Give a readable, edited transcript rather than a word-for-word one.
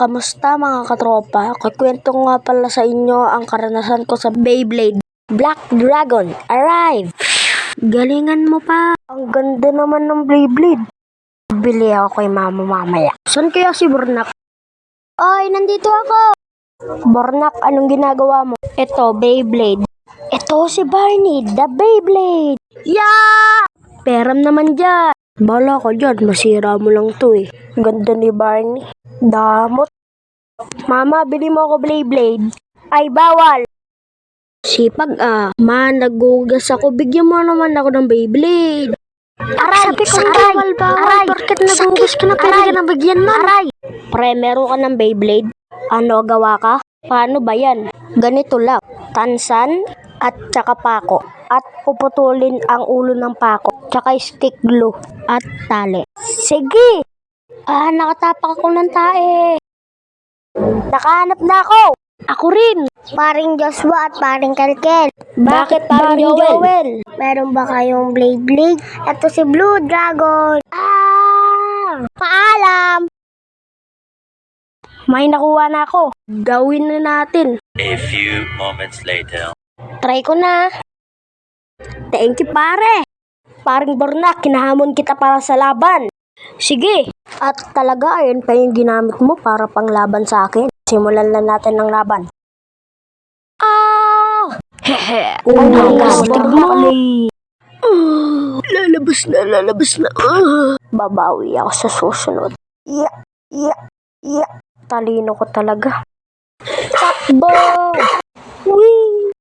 Kamusta mga katropa? Kukwento ko nga pala sa inyo ang karanasan ko sa Beyblade. Black Dragon, arrive! Galingan mo pa. Ang ganda naman ng Beyblade. Bili ako kay mama mamaya. Saan kaya si Bornak? Oy, nandito ako! Bornak, anong ginagawa mo? Ito, Beyblade. Ito si Barney, the Beyblade. Yeah! Peram naman dyan. Bala ka dyan, masira mo lang to eh. Ganda ni Barney. Damot. Mama, bili mo ako Beyblade. Ay, bawal. Sipag nagugas ako. Bigyan mo naman ako ng Beyblade. Aray, sabi ko bawal. Bakit nagugas ka na pwede ka na bigyan mo? Aray. Pre, meron ka ng Beyblade? Ano, gawa ka? Paano ba yan? Ganito lang. Tansan at tsaka pako. At puputulin ang ulo ng pako. Tsaka stick glue at tali. Sige! Nakatapak ako ng tae. Nakahanap na ako. Ako rin. Paring Joshua at paring Kelkel. Bakit paring Joel? Meron ba kayong Beyblade? Ito si Blue Dragon. Paalam! May nakuha na ako. Gawin na natin. A few moments later. Try ko na. Thank you, pare. Paring Bornak, kinahamon kita para sa laban. Sige. At talaga, ayun pa yung ginamit mo para panglaban sa akin. Simulan na natin ang laban. Hehe. Gastig mo. Lalabas na. Babawi ako sa susunod. Yeah. Talino ko talaga. Takbo! Whee!